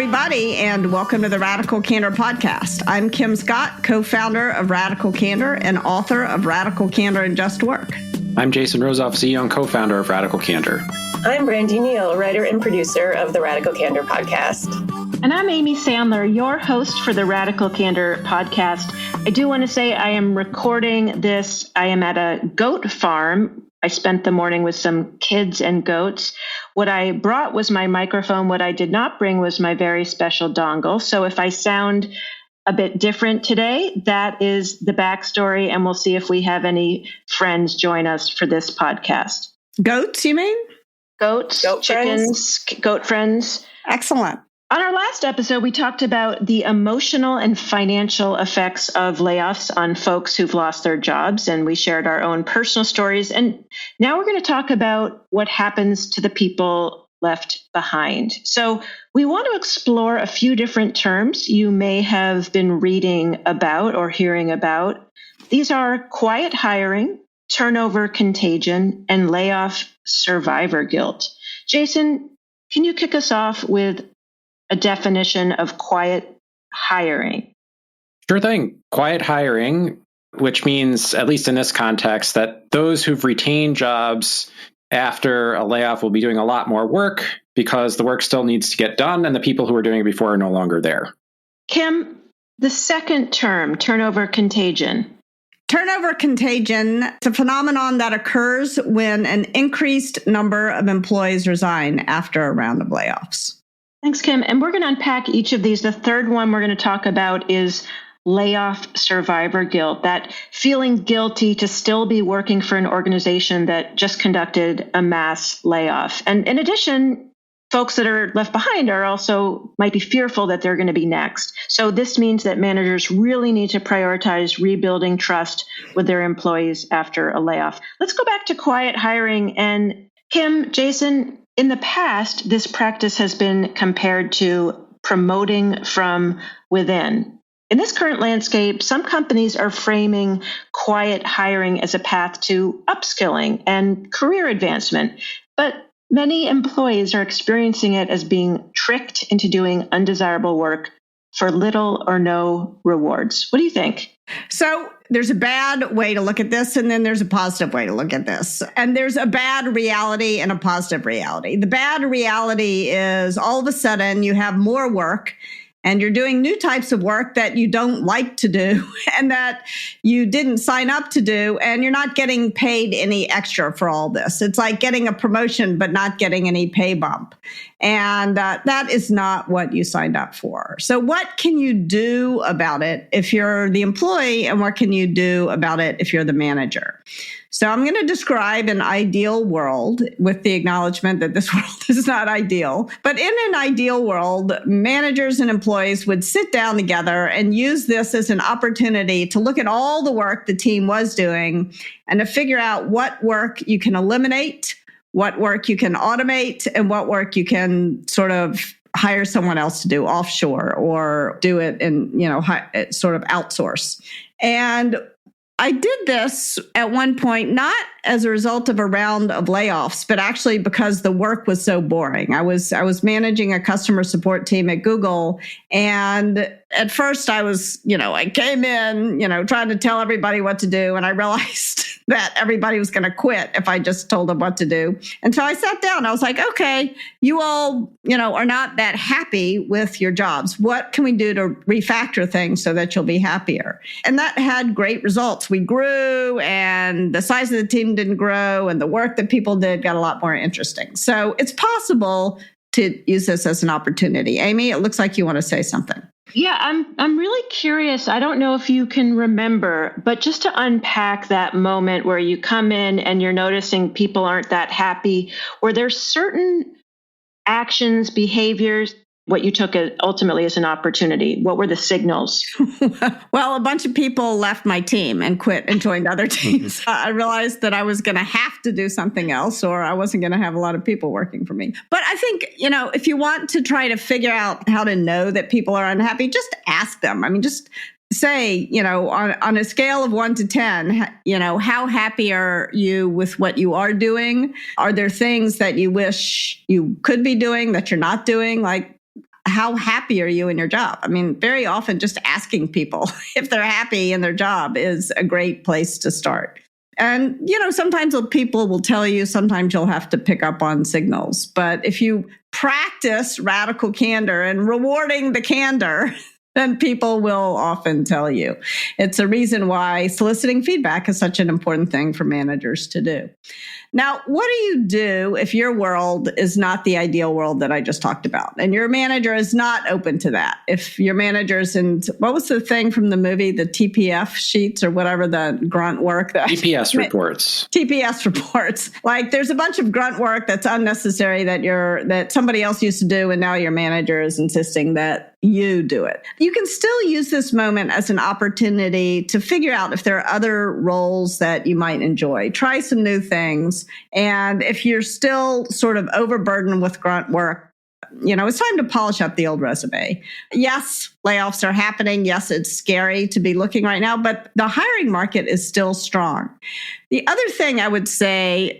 everybody, and welcome to the Radical Candor podcast. I'm Kim Scott, co-founder of Radical Candor and author of Radical Candor and Just Work. I'm Jason Rosoff, CEO and co-founder of Radical Candor. I'm Brandy Neal, writer and producer of the Radical Candor podcast. And I'm Amy Sandler, your host for the Radical Candor podcast. I do want to say I am recording this. I am at a goat farm. I spent the morning with some kids and goats. What I brought was my microphone. What I did not bring was my very special dongle. So if I sound a bit different today, that is the backstory, and we'll see if we have any friends join us for this podcast. Goats, you mean? Goats, chickens, goat friends. Excellent. On our last episode, we talked about the emotional and financial effects of layoffs on folks who've lost their jobs, and we shared our own personal stories. And now we're going to talk about what happens to the people left behind. So we want to explore a few different terms you may have been reading about or hearing about. These are quiet hiring, turnover contagion, and layoff survivor guilt. Jason, can you kick us off with a definition of quiet hiring? Sure thing. Quiet hiring, which means, at least in this context, that those who've retained jobs after a layoff will be doing a lot more work because the work still needs to get done and the people who were doing it before are no longer there. Kim, the second term, turnover contagion. Turnover contagion is a phenomenon that occurs when an increased number of employees resign after a round of layoffs. Thanks, Kim. And we're going to unpack each of these. The third one we're going to talk about is layoff survivor guilt, that feeling guilty to still be working for an organization that just conducted a mass layoff. And in addition, folks that are left behind are also might be fearful that they're going to be next. So this means that managers really need to prioritize rebuilding trust with their employees after a layoff. Let's go back to quiet hiring. And Kim, Jason, in the past, this practice has been compared to promoting from within. In this current landscape, some companies are framing quiet hiring as a path to upskilling and career advancement, but many employees are experiencing it as being tricked into doing undesirable work for little or no rewards. What do you think? So there's a bad way to look at this, and then there's a positive way to look at this. And there's a bad reality and a positive reality. The bad reality is all of a sudden you have more work and you're doing new types of work that you don't like to do and that you didn't sign up to do, and you're not getting paid any extra for all this. It's like getting a promotion but not getting any pay bump. And that is not what you signed up for. So what can you do about it if you're the employee, and what can you do about it if you're the manager? So I'm going to describe an ideal world with the acknowledgement that this world is not ideal. But in an ideal world, managers and employees would sit down together and use this as an opportunity to look at all the work the team was doing and to figure out what work you can eliminate, what work you can automate, and what work you can sort of hire someone else to do offshore or do it in, sort of outsource. And I did this at one point, not as a result of a round of layoffs, but actually because the work was so boring. I was managing a customer support team at Google. And at first I was, I came in, trying to tell everybody what to do. And I realized that everybody was going to quit if I just told them what to do. And so I sat down. I was like, okay, you all, are not that happy with your jobs. What can we do to refactor things so that you'll be happier? And that had great results. We grew, and the size of the team didn't grow, and the work that people did got a lot more interesting. So it's possible to use this as an opportunity. Amy, it looks like you want to say something. Yeah, I'm really curious. I don't know if you can remember, but just to unpack that moment where you come in and you're noticing people aren't that happy, were there certain actions, behaviors, what you took ultimately as an opportunity? What were the signals? Well, a bunch of people left my team and quit and joined other teams. I realized that I was going to have to do something else, or I wasn't going to have a lot of people working for me. But I think, if you want to try to figure out how to know that people are unhappy, just ask them. I mean, just say, on a scale of 1 to 10, how happy are you with what you are doing? Are there things that you wish you could be doing that you're not doing? Like, how happy are you in your job? I mean, very often just asking people if they're happy in their job is a great place to start. And, sometimes people will tell you, sometimes you'll have to pick up on signals. But if you practice radical candor and rewarding the candor, then people will often tell you. It's a reason why soliciting feedback is such an important thing for managers to do. Now, what do you do if your world is not the ideal world that I just talked about, and your manager is not open to that? If your manager's in, what was the thing from the movie, the TPF sheets or whatever, the grunt work? TPS reports. TPS reports. Like there's a bunch of grunt work that's unnecessary that somebody else used to do, and now your manager is insisting that you do it. You can still use this moment as an opportunity to figure out if there are other roles that you might enjoy. Try some new things. And if you're still sort of overburdened with grunt work, it's time to polish up the old resume. Yes, layoffs are happening. Yes, it's scary to be looking right now, but the hiring market is still strong. The other thing I would say,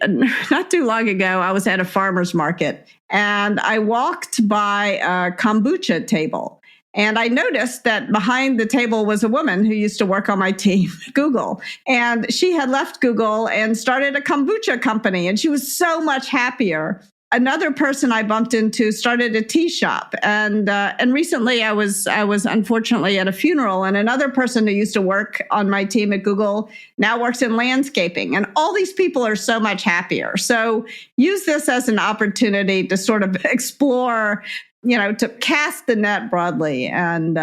not too long ago, I was at a farmer's market and I walked by a kombucha table. And I noticed that behind the table was a woman who used to work on my team at Google. And she had left Google and started a kombucha company. And she was so much happier. Another person I bumped into started a tea shop. And recently I was unfortunately at a funeral, and another person who used to work on my team at Google now works in landscaping. And all these people are so much happier. So use this as an opportunity to sort of explore, to cast the net broadly and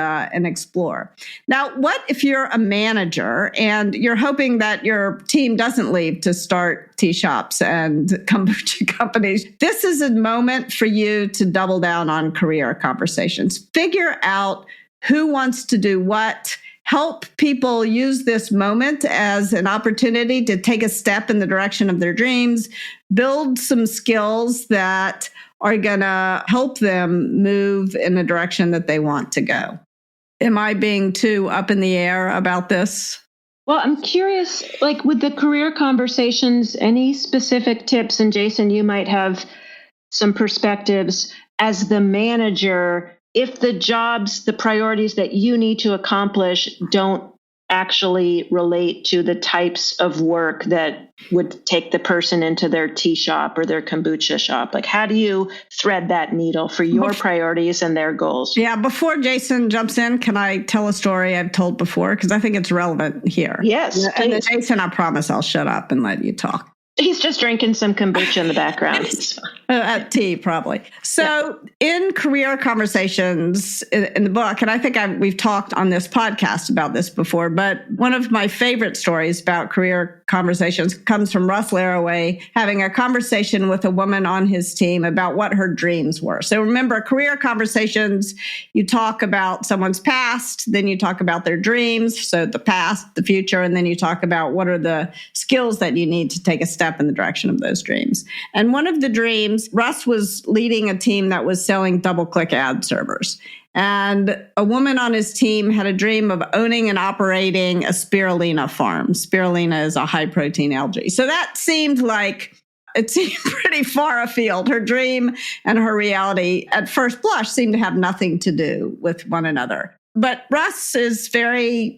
explore. Now, what if you're a manager and you're hoping that your team doesn't leave to start tea shops and kombucha companies? This is a moment for you to double down on career conversations. Figure out who wants to do what. Help people use this moment as an opportunity to take a step in the direction of their dreams. Build some skills that are going to help them move in the direction that they want to go. Am I being too up in the air about this? Well, I'm curious, like with the career conversations, any specific tips? And Jason, you might have some perspectives as the manager, if the priorities that you need to accomplish don't actually relate to the types of work that would take the person into their tea shop or their kombucha shop. Like, how do you thread that needle for your priorities and their goals? Yeah, before Jason jumps in, can I tell a story I've told before? Because I think it's relevant here. Yes, and then Jason, I promise I'll shut up and let you talk. He's just drinking some kombucha in the background. At tea, probably. So in career conversations in the book, and I think we've talked on this podcast about this before, but one of my favorite stories about career conversations comes from Russ Laraway having a conversation with a woman on his team about what her dreams were. So remember, career conversations, you talk about someone's past, then you talk about their dreams. So the past, the future, and then you talk about what are the skills that you need to take a step in the direction of those dreams. And one of the dreams, Russ was leading a team that was selling DoubleClick ad servers. And a woman on his team had a dream of owning and operating a spirulina farm. Spirulina is a high protein algae. So that seemed pretty far afield. Her dream and her reality at first blush seemed to have nothing to do with one another. But Russ is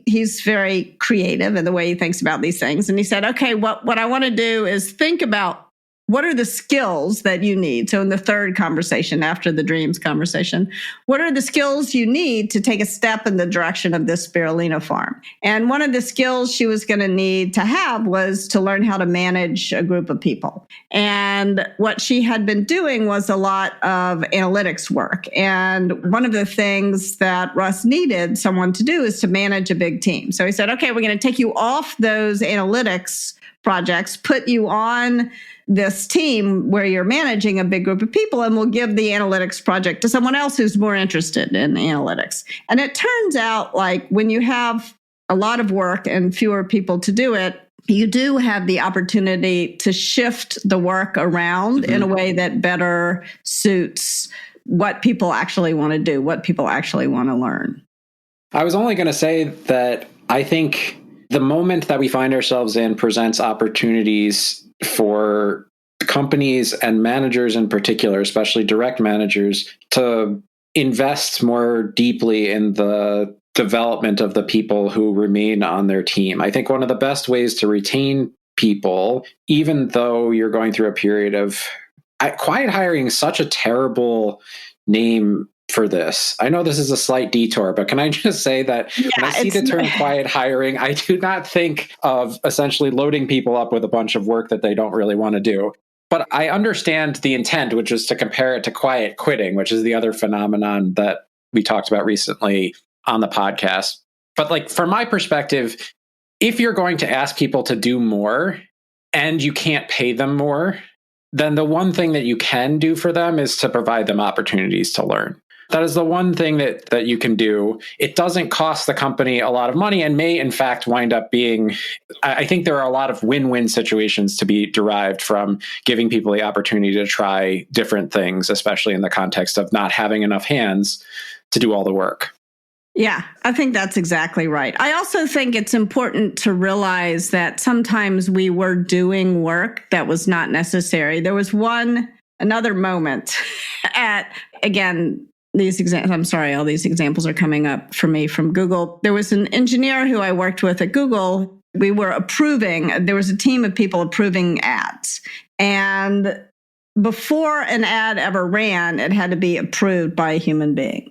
he's very creative in the way he thinks about these things. And he said, okay, what I want to do is think about what are the skills that you need? So in the third conversation, after the dreams conversation, what are the skills you need to take a step in the direction of this spirulina farm? And one of the skills she was going to need to have was to learn how to manage a group of people. And what she had been doing was a lot of analytics work. And one of the things that Russ needed someone to do is to manage a big team. So he said, okay, we're going to take you off those analytics projects, put you on this team where you're managing a big group of people, and we'll give the analytics project to someone else who's more interested in analytics. And it turns out, like, when you have a lot of work and fewer people to do it, you do have the opportunity to shift the work around in a way that better suits what people actually want to do, what people actually want to learn. I was only going to say that I think the moment that we find ourselves in presents opportunities for companies and managers in particular, especially direct managers, to invest more deeply in the development of the people who remain on their team. I think one of the best ways to retain people, even though you're going through a period of quiet hiring, is such a terrible name for this. I know this is a slight detour, but can I just say that when I see the term quiet hiring, I do not think of essentially loading people up with a bunch of work that they don't really want to do. But I understand the intent, which is to compare it to quiet quitting, which is the other phenomenon that we talked about recently on the podcast. But like from my perspective, if you're going to ask people to do more and you can't pay them more, then the one thing that you can do for them is to provide them opportunities to learn. That is the one thing that you can do. It doesn't cost the company a lot of money and may, in fact, wind up being, I think there are a lot of win-win situations to be derived from giving people the opportunity to try different things, especially in the context of not having enough hands to do all the work. Yeah, I think that's exactly right. I also think it's important to realize that sometimes we were doing work that was not necessary. There was another moment again, all these examples are coming up for me from Google. There was an engineer who I worked with at Google. There was a team of people approving ads. And before an ad ever ran, it had to be approved by a human being.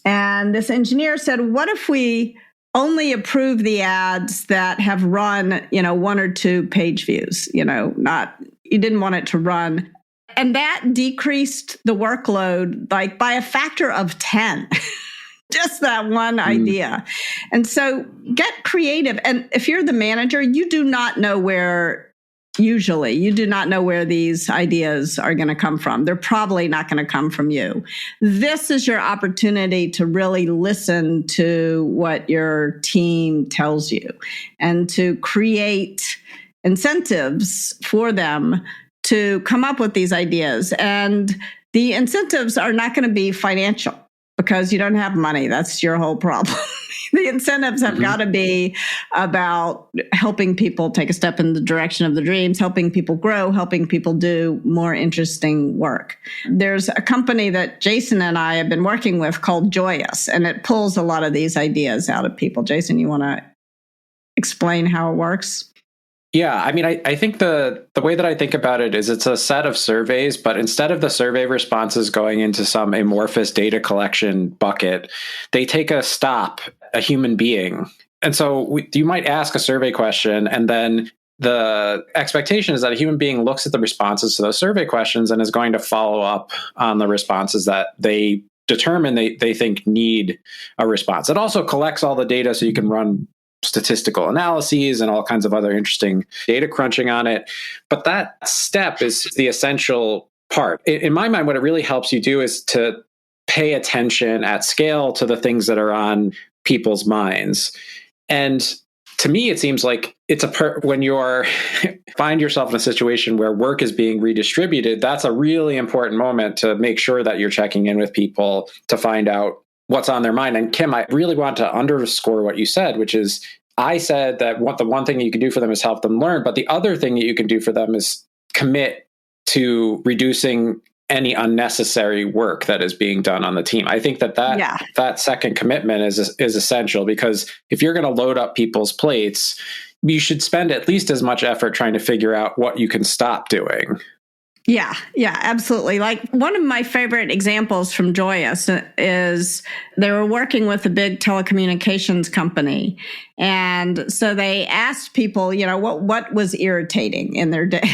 And this engineer said, what if we only approve the ads that have run, 1 or 2 page views, you didn't want it to run. And that decreased the workload like by a factor of 10, just that one idea. And so get creative. And if you're the manager, you do not know where these ideas are going to come from. They're probably not going to come from you. This is your opportunity to really listen to what your team tells you and to create incentives for them to come up with these ideas. And the incentives are not going to be financial because you don't have money. That's your whole problem. The incentives have got to be about helping people take a step in the direction of the dreams, helping people grow, helping people do more interesting work. There's a company that Jason and I have been working with called Joyous, and it pulls a lot of these ideas out of people. Jason, you want to explain how it works? Yeah, I mean, I think the way that I think about it is it's a set of surveys, but instead of the survey responses going into some amorphous data collection bucket, they take a human being. And so you might ask a survey question, and then the expectation is that a human being looks at the responses to those survey questions and is going to follow up on the responses that they determine they think need a response. It also collects all the data so you can run statistical analyses and all kinds of other interesting data crunching on it. But that step is the essential part. In my mind, what it really helps you do is to pay attention at scale to the things that are on people's minds. And to me, it seems like it's when you find yourself in a situation where work is being redistributed, that's a really important moment to make sure that you're checking in with people to find out what's on their mind. And Kim, I really want to underscore what you said, which is I said that the one thing you can do for them is help them learn. But the other thing that you can do for them is commit to reducing any unnecessary work that is being done on the team. I think that second commitment is essential, because if you're going to load up people's plates, you should spend at least as much effort trying to figure out what you can stop doing. Yeah, absolutely. Like one of my favorite examples from Joyous is they were working with a big telecommunications company. And so they asked people, what was irritating in their day.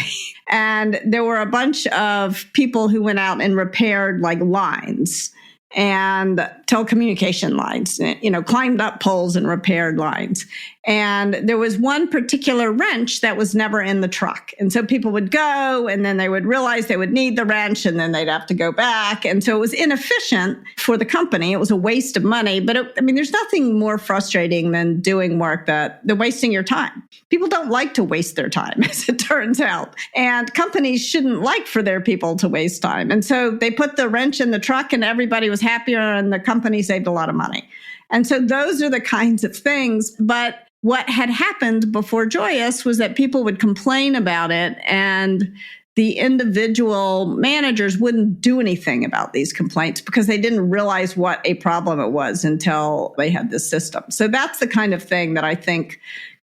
And there were a bunch of people who went out and repaired like lines and telecommunication lines, climbed up poles and repaired lines. And there was one particular wrench that was never in the truck. And so people would go and then they would realize they would need the wrench and then they'd have to go back. And so it was inefficient for the company. It was a waste of money. But there's nothing more frustrating than doing work that they're wasting your time. People don't like to waste their time, as it turns out. And companies shouldn't like for their people to waste time. And so they put the wrench in the truck and everybody was happier and the company saved a lot of money. And so those are the kinds of things. But what had happened before Joyous was that people would complain about it and the individual managers wouldn't do anything about these complaints because they didn't realize what a problem it was until they had this system. So that's the kind of thing that I think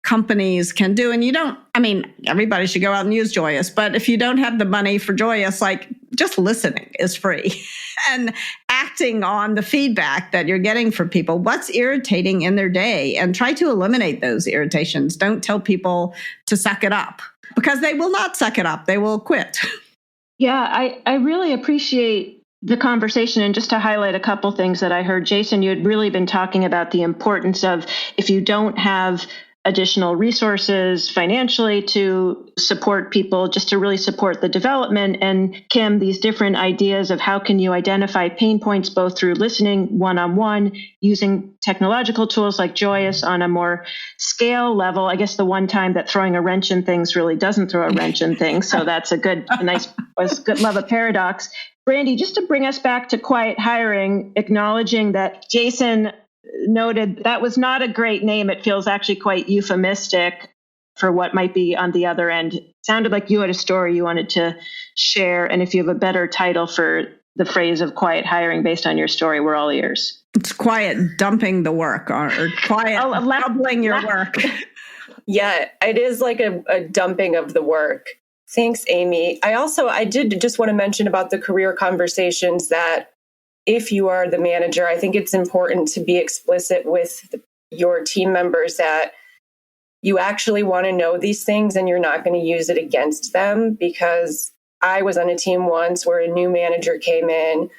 companies can do. And everybody should go out and use Joyus, but if you don't have the money for Joyus, like just listening is free and acting on the feedback that you're getting from people, what's irritating in their day, and try to eliminate those irritations. Don't tell people to suck it up because they will not suck it up. They will quit. Yeah, I really appreciate the conversation. And just to highlight a couple things that I heard, Jason, you had really been talking about the importance of if you don't have additional resources financially to support people, just to really support the development. And Kim, these different ideas of how can you identify pain points, both through listening one-on-one, using technological tools like Joyus on a more scale level. I guess the one time that throwing a wrench in things really doesn't throw a wrench in things. So that's a good love a paradox. Brandy, just to bring us back to quiet hiring, acknowledging that Jason noted that was not a great name. It feels actually quite euphemistic for what might be on the other end. It sounded like you had a story you wanted to share. And if you have a better title for the phrase of quiet hiring based on your story, we're all ears. It's quiet dumping the work or quiet doubling your work. Yeah, it is like a dumping of the work. Thanks, Amy. I did just want to mention about the career conversations that if you are the manager, I think it's important to be explicit with your team members that you actually want to know these things and you're not going to use it against them. Because I was on a team once where a new manager came in,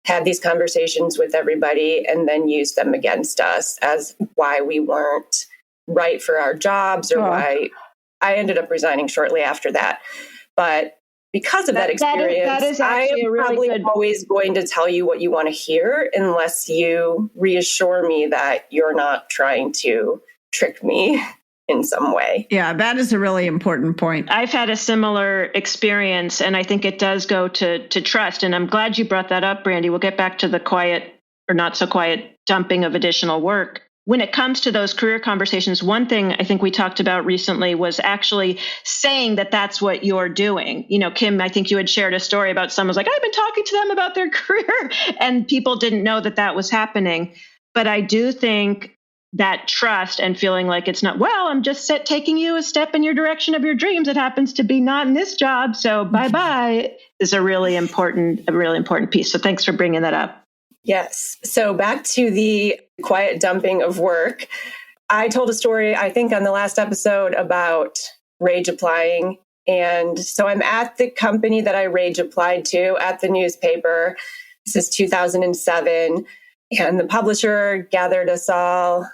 had these conversations with everybody, and then used them against us as why we weren't right for our jobs or why I ended up resigning shortly after that. But because of that experience, that is I am really probably always going to tell you what you want to hear unless you reassure me that you're not trying to trick me in some way. Yeah, that is a really important point. I've had a similar experience, and I think it does go to trust. And I'm glad you brought that up, Brandy. We'll get back to the quiet or not so quiet dumping of additional work. When it comes to those career conversations, one thing I think we talked about recently was actually saying that that's what you're doing. You know, Kim, I think you had shared a story about someone's like, I've been talking to them about their career, and people didn't know that that was happening. But I do think that trust and feeling like it's not, well, I'm just taking you a step in your direction of your dreams. It happens to be not in this job. So bye-bye is a really important piece. So thanks for bringing that up. Yes. So back to the quiet dumping of work. I told a story, I think, on the last episode about rage applying. And so I'm at the company that I rage applied to at the newspaper. This is 2007. And the publisher gathered us all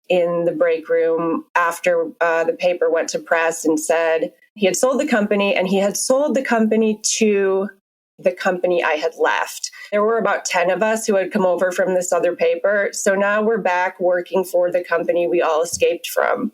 in the break room after the paper went to press and said he had sold the company, and he had sold the company to the company I had left. There were about 10 of us who had come over from this other paper. So now we're back working for the company we all escaped from.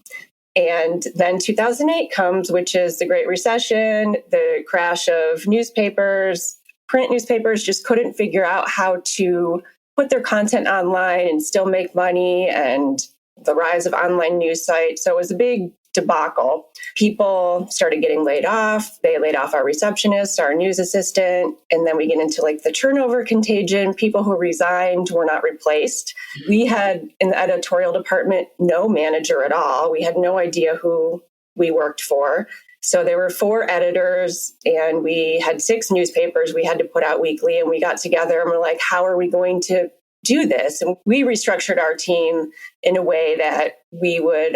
And then 2008 comes, which is the Great Recession, the crash of newspapers. Print newspapers just couldn't figure out how to put their content online and still make money, and the rise of online news sites. So it was a big debacle. People started getting laid off. They laid off our receptionist, our news assistant, and then we get into like the turnover contagion. People who resigned were not replaced. We had in the editorial department no manager at all. We had no idea who we worked for. So there were 4 editors, and we had 6 newspapers we had to put out weekly, and we got together and we're like, how are we going to do this? And we restructured our team in a way that we would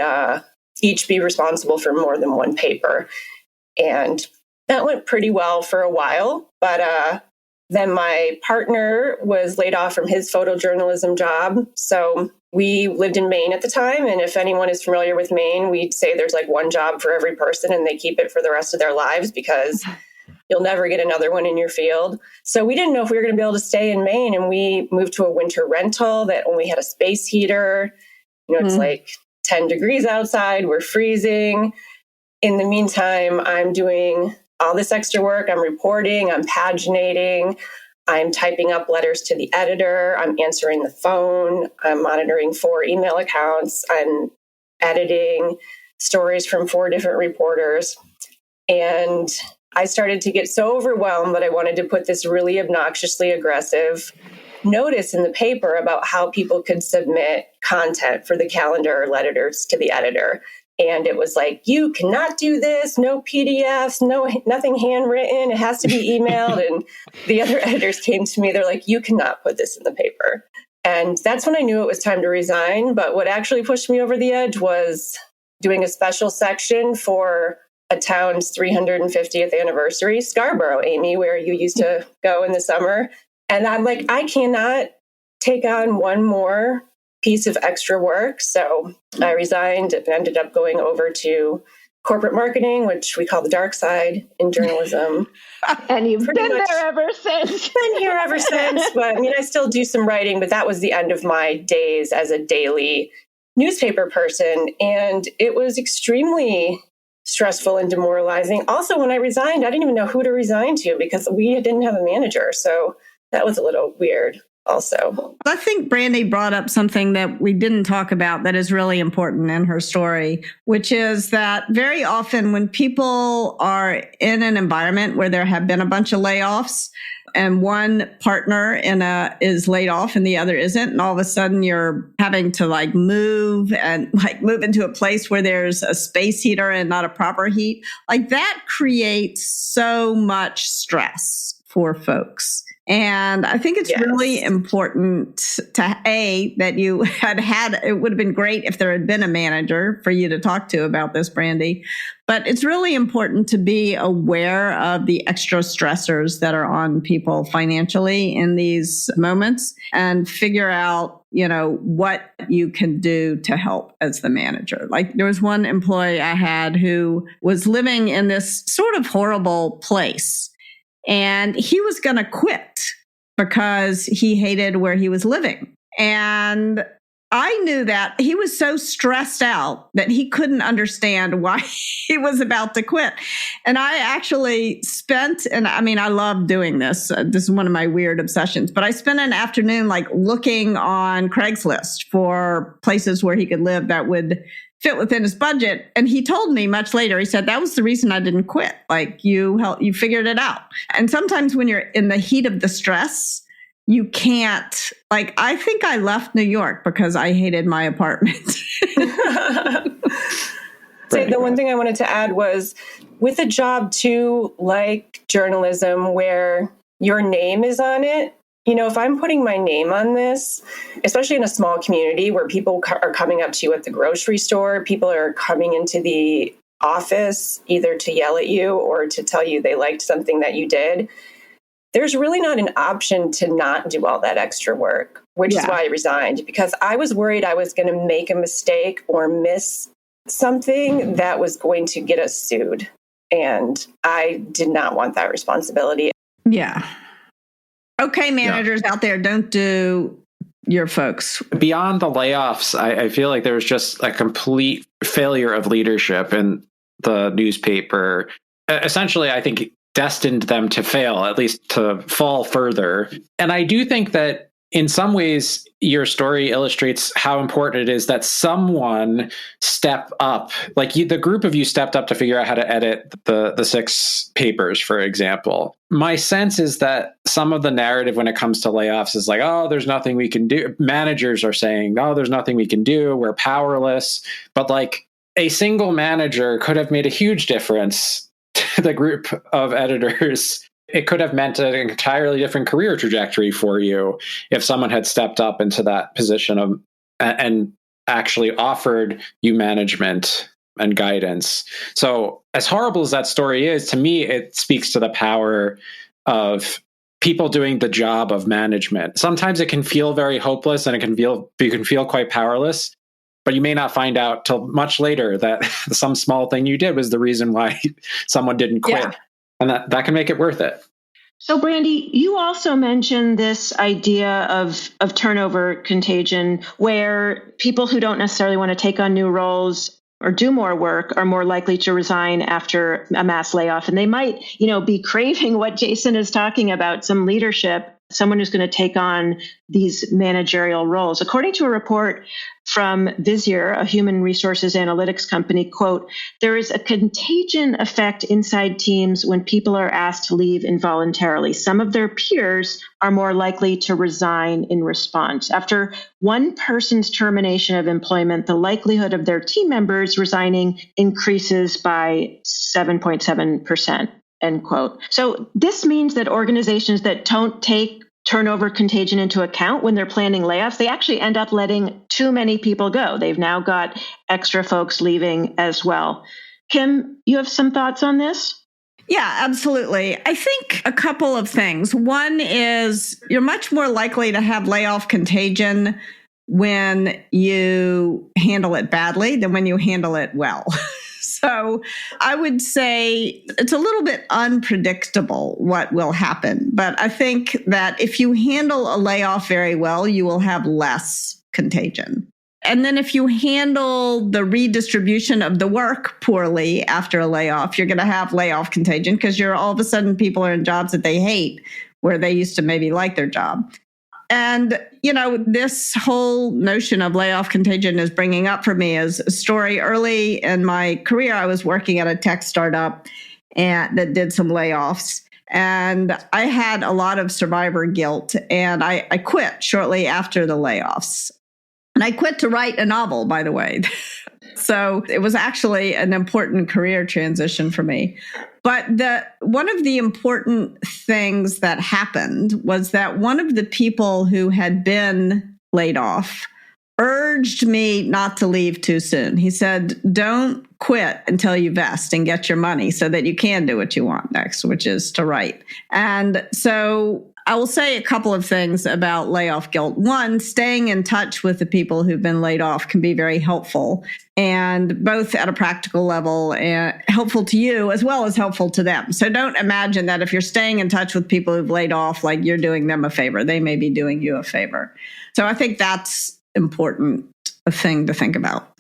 each be responsible for more than one paper. And that went pretty well for a while. But then my partner was laid off from his photojournalism job. So we lived in Maine at the time. And if anyone is familiar with Maine, we'd say there's like one job for every person, and they keep it for the rest of their lives because you'll never get another one in your field. So we didn't know if we were going to be able to stay in Maine. And we moved to a winter rental that only had a space heater. You know, it's like 10 degrees outside, we're freezing. In the meantime, I'm doing all this extra work. I'm reporting, I'm paginating, I'm typing up letters to the editor, I'm answering the phone, I'm monitoring 4 email accounts, I'm editing stories from 4 different reporters. And I started to get so overwhelmed that I wanted to put this really obnoxiously aggressive notice in the paper about how people could submit content for the calendar letters to the editor. And it was like, you cannot do this, no PDFs, nothing handwritten, it has to be emailed. And the other editors came to me, they're like, you cannot put this in the paper. And that's when I knew it was time to resign. But what actually pushed me over the edge was doing a special section for a town's 350th anniversary, Scarborough, Amy, where you used to go in the summer. And I'm like, I cannot take on one more piece of extra work. So I resigned and ended up going over to corporate marketing, which we call the dark side in journalism. And you've been there ever since. Been here ever since. But I mean, I still do some writing, but that was the end of my days as a daily newspaper person. And it was extremely stressful and demoralizing. Also, when I resigned, I didn't even know who to resign to because we didn't have a manager. So that was a little weird also. I think Brandy brought up something that we didn't talk about that is really important in her story, which is that very often when people are in an environment where there have been a bunch of layoffs and one partner is laid off and the other isn't, and all of a sudden you're having to move into a place where there's a space heater and not a proper heat, that creates so much stress for folks. And I think it's really important that you had, it would have been great if there had been a manager for you to talk to about this, Brandy. But it's really important to be aware of the extra stressors that are on people financially in these moments and figure out, what you can do to help as the manager. There was one employee I had who was living in this sort of horrible place. And he was going to quit because he hated where he was living. And I knew that he was so stressed out that he couldn't understand why he was about to quit. And I actually I love doing this. This is one of my weird obsessions, but I spent an afternoon looking on Craigslist for places where he could live that would fit within his budget. And he told me much later, he said, that was the reason I didn't quit. You figured it out. And sometimes when you're in the heat of the stress, you can't, I think I left New York because I hated my apartment. So the one thing I wanted to add was with a job too, like journalism, where your name is on it, if I'm putting my name on this, especially in a small community where people are coming up to you at the grocery store, people are coming into the office either to yell at you or to tell you they liked something that you did, there's really not an option to not do all that extra work, which is why I resigned, because I was worried I was going to make a mistake or miss something that was going to get us sued. And I did not want that responsibility. Yeah. Okay, managers out there, don't do your folks. Beyond the layoffs, I feel like there was just a complete failure of leadership in the newspaper. Essentially, I think destined them to fail, at least to fall further. And I do think that in some ways, your story illustrates how important it is that someone step up. The group of you stepped up to figure out how to edit the 6 papers, for example. My sense is that some of the narrative when it comes to layoffs is oh, there's nothing we can do. Managers are saying, oh, there's nothing we can do. We're powerless. But a single manager could have made a huge difference to the group of editors. It could have meant an entirely different career trajectory for you if someone had stepped up into that position and actually offered you management and guidance. So as horrible as that story is, to me, it speaks to the power of people doing the job of management. Sometimes it can feel very hopeless and you can feel quite powerless, but you may not find out till much later that some small thing you did was the reason why someone didn't quit. Yeah. And that can make it worth it. So, Brandy, you also mentioned this idea of turnover contagion, where people who don't necessarily want to take on new roles or do more work are more likely to resign after a mass layoff. And they might, be craving what Jason is talking about, some leadership, someone who's going to take on these managerial roles. According to a report from Visier, a human resources analytics company, quote, there is a contagion effect inside teams when people are asked to leave involuntarily. Some of their peers are more likely to resign in response. After one person's termination of employment, the likelihood of their team members resigning increases by 7.7%, end quote. So this means that organizations that don't take turnover contagion into account when they're planning layoffs, they actually end up letting too many people go. They've now got extra folks leaving as well. Kim, you have some thoughts on this? Yeah, absolutely. I think a couple of things. One is you're much more likely to have layoff contagion when you handle it badly than when you handle it well. So I would say it's a little bit unpredictable what will happen. But I think that if you handle a layoff very well, you will have less contagion. And then if you handle the redistribution of the work poorly after a layoff, you're going to have layoff contagion because you're all of a sudden people are in jobs that they hate where they used to maybe like their job. And, this whole notion of layoff contagion is bringing up for me as a story. Early in my career, I was working at a tech startup that did some layoffs. And I had a lot of survivor guilt. And I quit shortly after the layoffs. And I quit to write a novel, by the way. So it was actually an important career transition for me. But one of the important things that happened was that one of the people who had been laid off urged me not to leave too soon. He said, don't quit until you vest and get your money so that you can do what you want next, which is to write. And so I will say a couple of things about layoff guilt. One, staying in touch with the people who've been laid off can be very helpful, and both at a practical level and helpful to you as well as helpful to them. So don't imagine that if you're staying in touch with people who've laid off, like you're doing them a favor. They may be doing you a favor. So I think that's important, a thing to think about.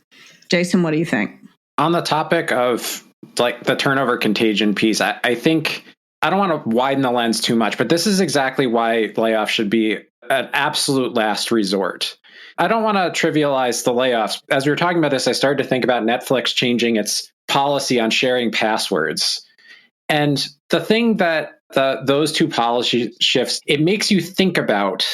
Jason, what do you think? On the topic of like the turnover contagion piece, I think I don't want to widen the lens too much, but this is exactly why layoffs should be an absolute last resort. I don't want to trivialize the layoffs. As we were talking about this, I started to think about Netflix changing its policy on sharing passwords. And the thing that those two policy shifts, it makes you think about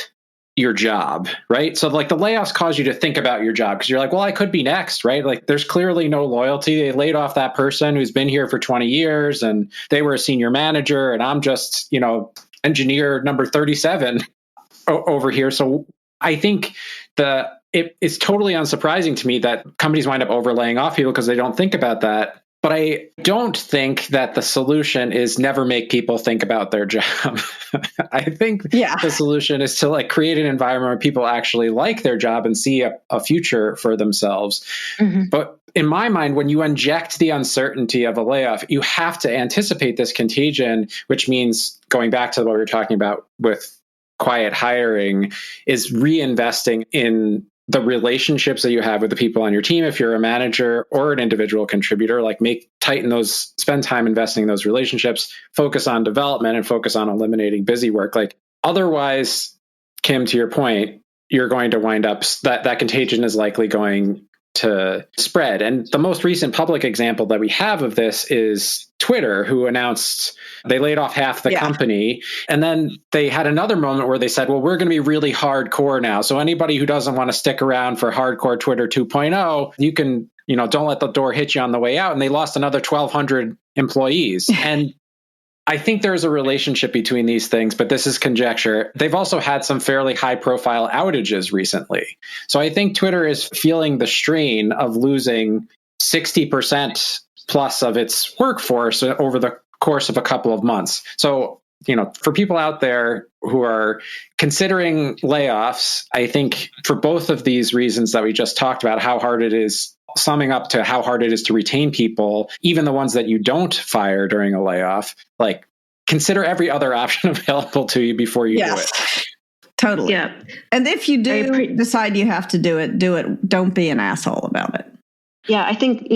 your job, right? So like the layoffs cause you to think about your job because you're like, well, I could be next, right? Like there's clearly no loyalty. They laid off that person who's been here for 20 years and they were a senior manager and I'm just, engineer number 37 over here. So I think it's totally unsurprising to me that companies wind up overlaying off people because they don't think about that. But I don't think that the solution is never make people think about their job. I think the solution is to create an environment where people actually like their job and see a future for themselves. Mm-hmm. But in my mind, when you inject the uncertainty of a layoff, you have to anticipate this contagion, which means going back to what we were talking about with quiet hiring is reinvesting in the relationships that you have with the people on your team. If you're a manager or an individual contributor, spend time investing in those relationships, focus on development and focus on eliminating busy work. Otherwise, Kim, to your point, you're going to wind up that contagion is likely going to spread. And the most recent public example that we have of this is Twitter, who announced they laid off half the company. And then they had another moment where they said, well, we're going to be really hardcore now. So anybody who doesn't want to stick around for hardcore Twitter 2.0, you can, don't let the door hit you on the way out. And they lost another 1,200 employees. And I think there's a relationship between these things, but this is conjecture. They've also had some fairly high profile outages recently. So I think Twitter is feeling the strain of losing 60% plus of its workforce over the course of a couple of months. So, for people out there who are considering layoffs, I think for both of these reasons that we just talked about, how hard it is, summing up to how hard it is to retain people, even the ones that you don't fire during a layoff, consider every other option available to you before you do it. Totally. Yeah. And if you do decide you have to do it. Don't be an asshole about it. Yeah, I think,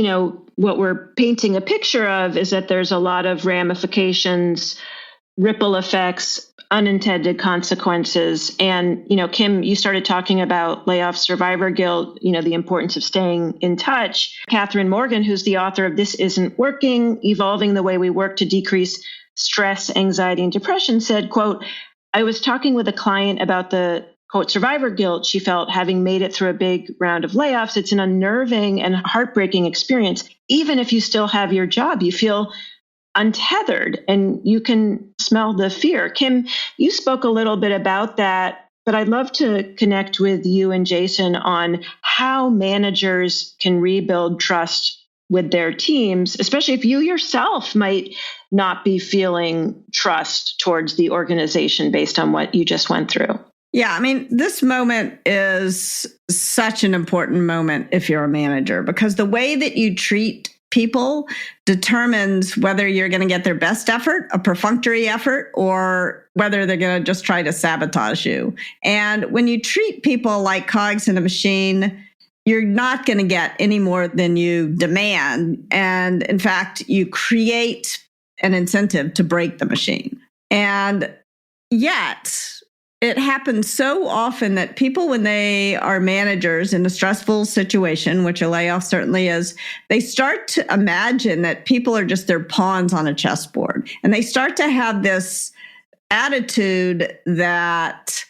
what we're painting a picture of is that there's a lot of ramifications ripple effects, unintended consequences. And, Kim, you started talking about layoff survivor guilt, the importance of staying in touch. Catherine Morgan, who's the author of This Isn't Working, Evolving the Way We Work to Decrease Stress, Anxiety, and Depression, said, quote, I was talking with a client about the, quote, survivor guilt she felt having made it through a big round of layoffs. It's an unnerving and heartbreaking experience. Even if you still have your job, you feel untethered and you can smell the fear. Kim, you spoke a little bit about that, but I'd love to connect with you and Jason on how managers can rebuild trust with their teams, especially if you yourself might not be feeling trust towards the organization based on what you just went through. Yeah, I mean, this moment is such an important moment if you're a manager, because the way that you treat people determines whether you're going to get their best effort, a perfunctory effort, or whether they're going to just try to sabotage you. And when you treat people like cogs in a machine, you're not going to get any more than you demand. And in fact, you create an incentive to break the machine. And yet, it happens so often that people, when they are managers in a stressful situation, which a layoff certainly is, they start to imagine that people are just their pawns on a chessboard. And they start to have this attitude that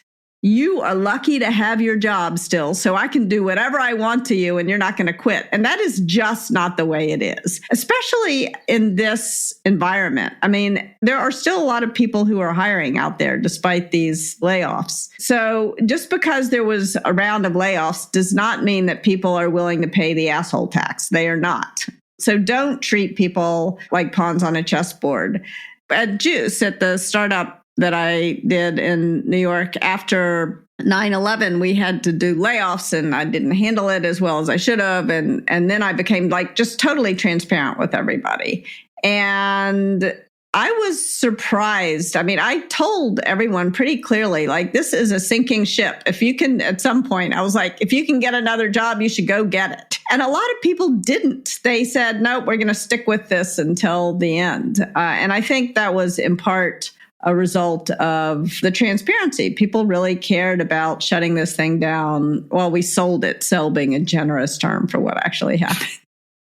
you are lucky to have your job still, so I can do whatever I want to you and you're not going to quit. And that is just not the way it is, especially in this environment. I mean, there are still a lot of people who are hiring out there despite these layoffs. So just because there was a round of layoffs does not mean that people are willing to pay the asshole tax. They are not. So don't treat people like pawns on a chessboard. At Juice, at the startup that I did in New York after 9/11, we had to do layoffs and I didn't handle it as well as I should have. And then I became like just totally transparent with everybody. And I was surprised. I mean, I told everyone pretty clearly, like, this is a sinking ship. If you can, at some point, I was like, if you can get another job, you should go get it. And a lot of people didn't. They said, no, we're going to stick with this until the end. And I think that was in part a result of the transparency. People really cared about shutting this thing down. Well, we sold it, sell being a generous term for what actually happened.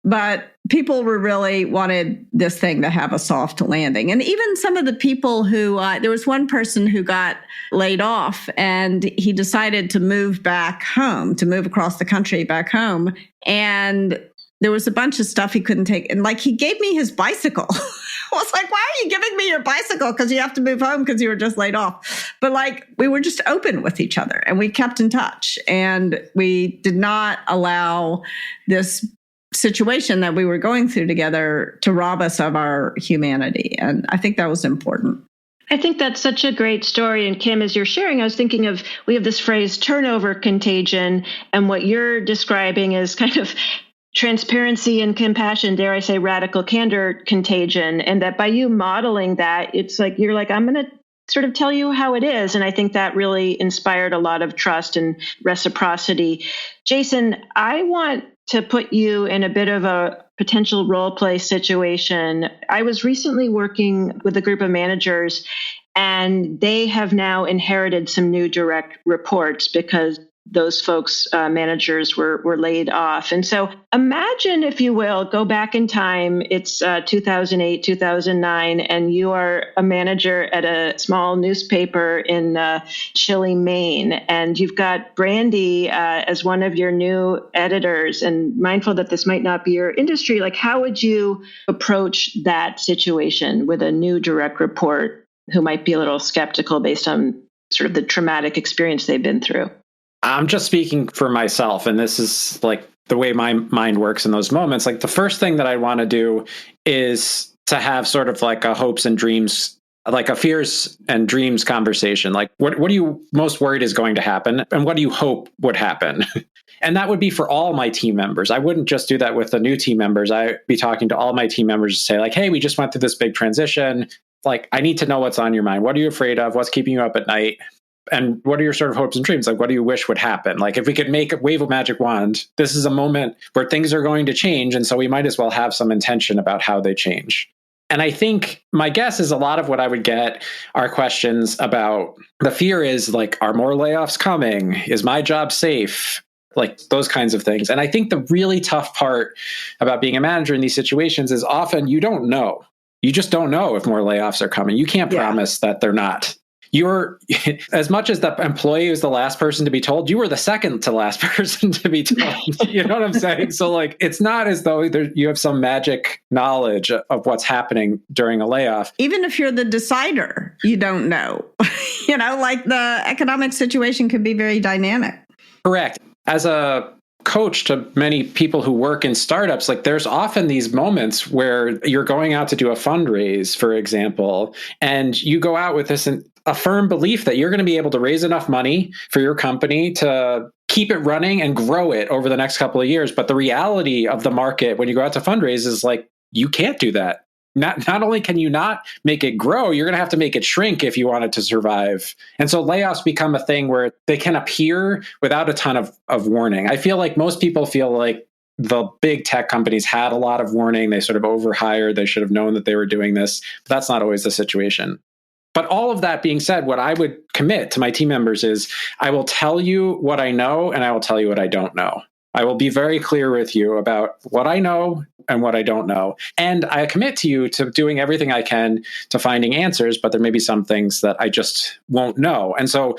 But people were really wanted this thing to have a soft landing. And even some of the people who, there was one person who got laid off and he decided to move back home, to move across the country back home. And there was a bunch of stuff he couldn't take. And like, he gave me his bicycle. I was like, why are you giving me your bicycle? Because you have to move home because you were just laid off. But like, we were just open with each other and we kept in touch. And we did not allow this situation that we were going through together to rob us of our humanity. And I think that was important. I think that's such a great story. And Kim, as you're sharing, I was thinking of, we have this phrase turnover contagion. And what you're describing is kind of transparency and compassion, dare I say, radical candor contagion. And that by you modeling that, it's like, you're like, I'm going to sort of tell you how it is. And I think that really inspired a lot of trust and reciprocity. Jason, I want to put you in a bit of a potential role play situation. I was recently working with a group of managers, and they have now inherited some new direct reports because those folks, managers, were laid off. And so imagine, if you will, go back in time. It's 2008, 2009, and you are a manager at a small newspaper in chilly Maine. And you've got Brandy as one of your new editors. And mindful that this might not be your industry, like, how would you approach that situation with a new direct report who might be a little skeptical based on sort of the traumatic experience they've been through? I'm just speaking for myself, and this is like the way my mind works in those moments. Like, the first thing that I want to do is to have sort of like a hopes and dreams, like a fears and dreams conversation. Like, what are you most worried is going to happen? And what do you hope would happen? And that would be for all my team members. I wouldn't just do that with the new team members. I'd be talking to all my team members to say, like, hey, we just went through this big transition. Like, I need to know what's on your mind. What are you afraid of? What's keeping you up at night? And what are your sort of hopes and dreams? Like, what do you wish would happen? Like, if we could wave a magic wand, this is a moment where things are going to change. And so we might as well have some intention about how they change. And I think my guess is a lot of what I would get are questions about the fear is like, are more layoffs coming? Is my job safe? Like those kinds of things. And I think the really tough part about being a manager in these situations is often you don't know. You just don't know if more layoffs are coming. You can't promise that they're not. You're, as much as the employee was the last person to be told, you were the second to last person to be told. You know what I'm saying? So like, it's not as though you have some magic knowledge of what's happening during a layoff. Even if you're the decider, you don't know. Like the economic situation could be very dynamic. Correct. As a coach to many people who work in startups, like there's often these moments where you're going out to do a fundraise, for example, and you go out with this a firm belief that you're going to be able to raise enough money for your company to keep it running and grow it over the next couple of years. But the reality of the market when you go out to fundraise is like, you can't do that. Not only can you not make it grow, you're going to have to make it shrink if you want it to survive. And so layoffs become a thing where they can appear without a ton of warning. I feel like most people feel like the big tech companies had a lot of warning. They sort of overhired. They should have known that they were doing this. But that's not always the situation. But all of that being said, what I would commit to my team members is I will tell you what I know and I will tell you what I don't know. I will be very clear with you about what I know and what I don't know. And I commit to you to doing everything I can to finding answers, but there may be some things that I just won't know. And so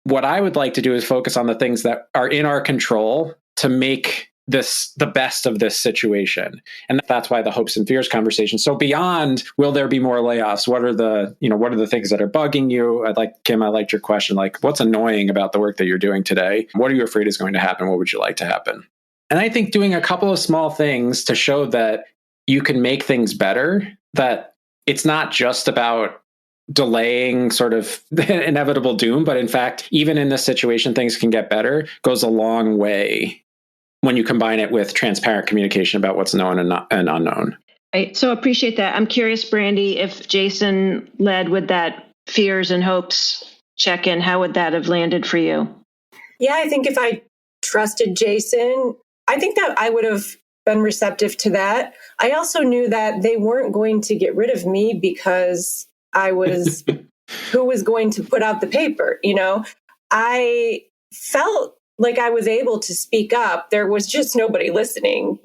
what I would like to do is focus on the things that are in our control to make this the best of this situation. And that's why the hopes and fears conversation. So beyond, will there be more layoffs? What are the things that are bugging you? Kim, I liked your question. Like, what's annoying about the work that you're doing today? What are you afraid is going to happen? What would you like to happen? And I think doing a couple of small things to show that you can make things better, that it's not just about delaying sort of the inevitable doom, but in fact, even in this situation, things can get better, goes a long way when you combine it with transparent communication about what's known and unknown. I so appreciate that. I'm curious, Brandy, if Jason led with that fears and hopes check-in, how would that have landed for you? Yeah, I think if I trusted Jason, I think that I would have been receptive to that. I also knew that they weren't going to get rid of me because I was who was going to put out the paper. I felt like I was able to speak up. There was just nobody listening.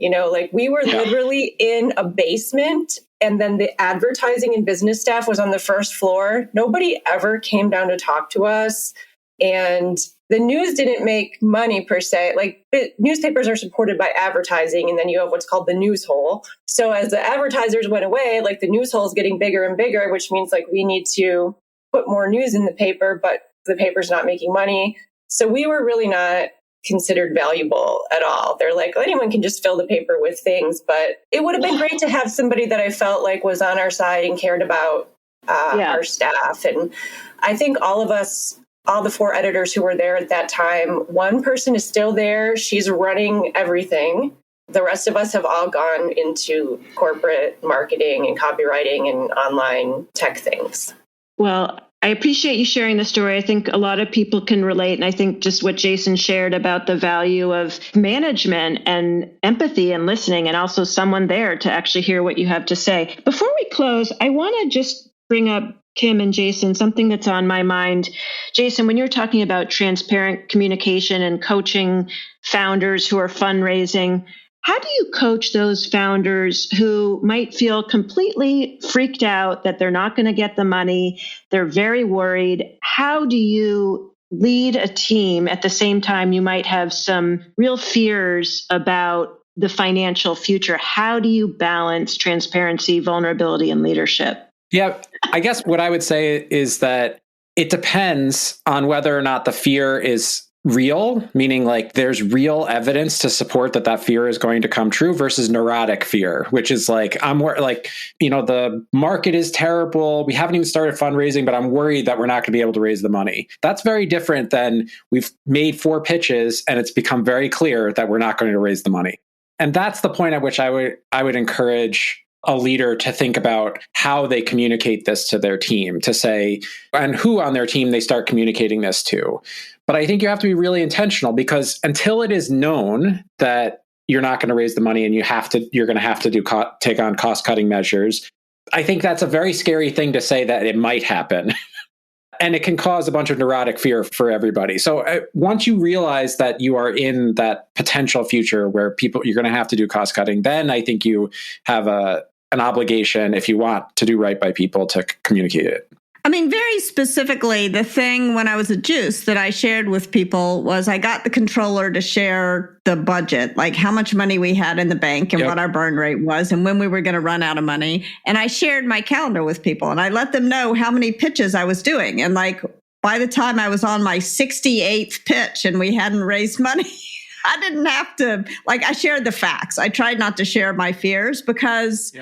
We were literally in a basement, and then the advertising and business staff was on the first floor. Nobody ever came down to talk to us. And the news didn't make money per se. Like newspapers are supported by advertising, and then you have what's called the news hole. So as the advertisers went away, like the news hole is getting bigger and bigger, which means like we need to put more news in the paper, but the paper's not making money. So we were really not considered valuable at all. They're like, anyone can just fill the paper with things, but it would have been great to have somebody that I felt like was on our side and cared about our staff. And I think all of us, all the 4 editors who were there at that time, one person is still there. She's running everything. The rest of us have all gone into corporate marketing and copywriting and online tech things. Well, I appreciate you sharing the story. I think a lot of people can relate. And I think just what Jason shared about the value of management and empathy and listening, and also someone there to actually hear what you have to say. Before we close, I want to just bring up Kim and Jason, something that's on my mind. Jason, when you're talking about transparent communication and coaching founders who are fundraising, how do you coach those founders who might feel completely freaked out that they're not going to get the money? They're very worried. How do you lead a team at the same time you might have some real fears about the financial future? How do you balance transparency, vulnerability, and leadership? Yeah, I guess what I would say is that it depends on whether or not the fear is real, meaning like there's real evidence to support that fear is going to come true, versus neurotic fear, which is like, the market is terrible. We haven't even started fundraising, but I'm worried that we're not going to be able to raise the money. That's very different than we've made 4 pitches and it's become very clear that we're not going to raise the money. And that's the point at which I would encourage a leader to think about how they communicate this to their team, to say, and who on their team they start communicating this to. But I think you have to be really intentional, because until it is known that you're not going to raise the money and you're going to have to take on cost-cutting measures, I think that's a very scary thing to say that it might happen. And it can cause a bunch of neurotic fear for everybody. So once you realize that you are in that potential future where you're going to have to do cost cutting, then I think you have an obligation, if you want to do right by people, to communicate it. I mean, very specifically, the thing when I was at Juice that I shared with people was I got the controller to share the budget, like how much money we had in the bank and what our burn rate was and when we were going to run out of money. And I shared my calendar with people and I let them know how many pitches I was doing. And like by the time I was on my 68th pitch and we hadn't raised money, I didn't have to, I shared the facts. I tried not to share my fears because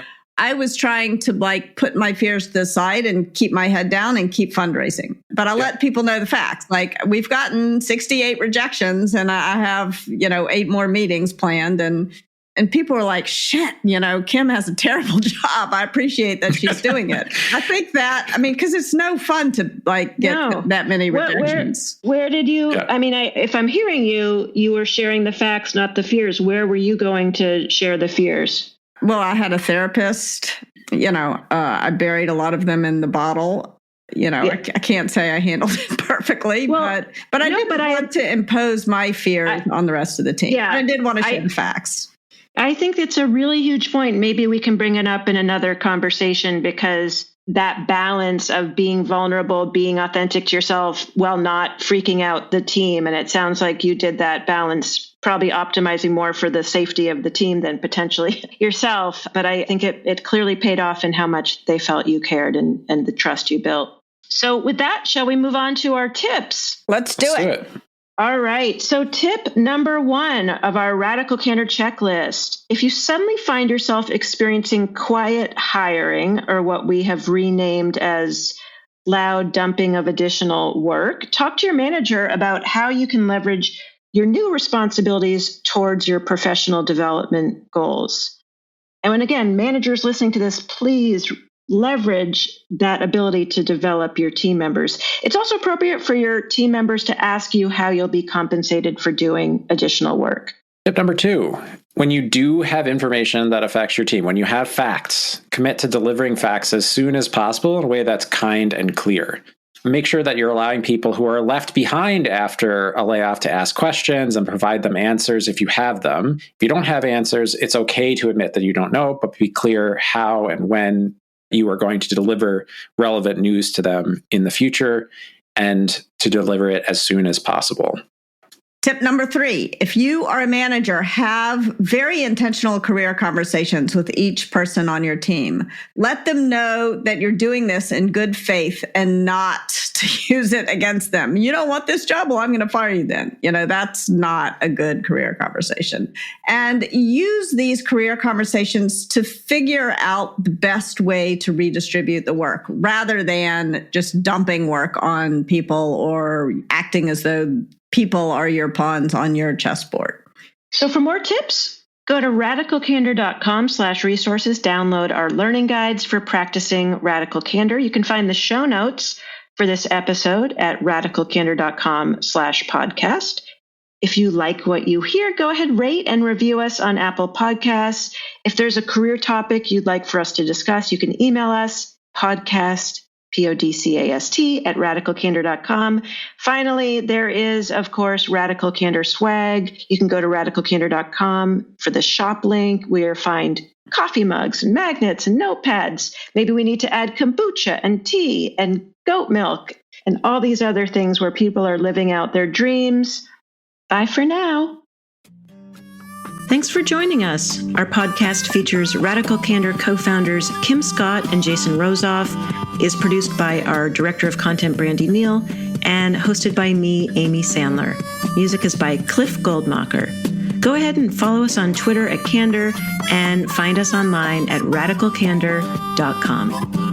I was trying to put my fears to the side and keep my head down and keep fundraising. But I let people know the facts. We've gotten 68 rejections and I have, 8 more meetings planned. And people are like, shit, Kim has a terrible job. I appreciate that she's doing it. I think that, because it's no fun to get that many rejections. Where did you, if I'm hearing you were sharing the facts, not the fears. Where were you going to share the fears? Well, I had a therapist, I buried a lot of them in the bottle. I can't say I handled it perfectly, but I didn't want to impose my fears on the rest of the team. Yeah, I did want to share the facts. I think it's a really huge point. Maybe we can bring it up in another conversation because that balance of being vulnerable, being authentic to yourself while not freaking out the team. And it sounds like you did that balance, probably optimizing more for the safety of the team than potentially yourself. But I think it clearly paid off in how much they felt you cared and the trust you built. So with that, shall we move on to our tips? Let's do it. All right. So tip number 1 of our Radical Candor checklist. If you suddenly find yourself experiencing quiet hiring, or what we have renamed as loud dumping of additional work, talk to your manager about how you can leverage your new responsibilities towards your professional development goals. And when, again, managers listening to this, please leverage that ability to develop your team members. It's also appropriate for your team members to ask you how you'll be compensated for doing additional work. Tip number 2, when you do have information that affects your team, when you have facts, commit to delivering facts as soon as possible in a way that's kind and clear. Make sure that you're allowing people who are left behind after a layoff to ask questions and provide them answers if you have them. If you don't have answers, it's okay to admit that you don't know, but be clear how and when you are going to deliver relevant news to them in the future and to deliver it as soon as possible. Tip number 3, if you are a manager, have very intentional career conversations with each person on your team. Let them know that you're doing this in good faith and not to use it against them. You don't want this job? Well, I'm going to fire you then. That's not a good career conversation. And use these career conversations to figure out the best way to redistribute the work rather than just dumping work on people or acting as though people are your pawns on your chessboard. So for more tips, go to radicalcandor.com/resources. Download our learning guides for practicing radical candor. You can find the show notes for this episode at radicalcandor.com/podcast. If you like what you hear, go ahead, rate and review us on Apple Podcasts. If there's a career topic you'd like for us to discuss, you can email us, podcast, podcast at radicalcandor.com. Finally, there is, of course, Radical Candor swag. You can go to radicalcandor.com for the shop link where you find coffee mugs and magnets and notepads. Maybe we need to add kombucha and tea and goat milk and all these other things where people are living out their dreams. Bye for now. Thanks for joining us. Our podcast features Radical Candor co-founders Kim Scott and Jason Rosoff, is produced by our Director of Content, Brandy Neal, and hosted by me, Amy Sandler. Music is by Cliff Goldmacher. Go ahead and follow us on Twitter at Candor and find us online at radicalcandor.com.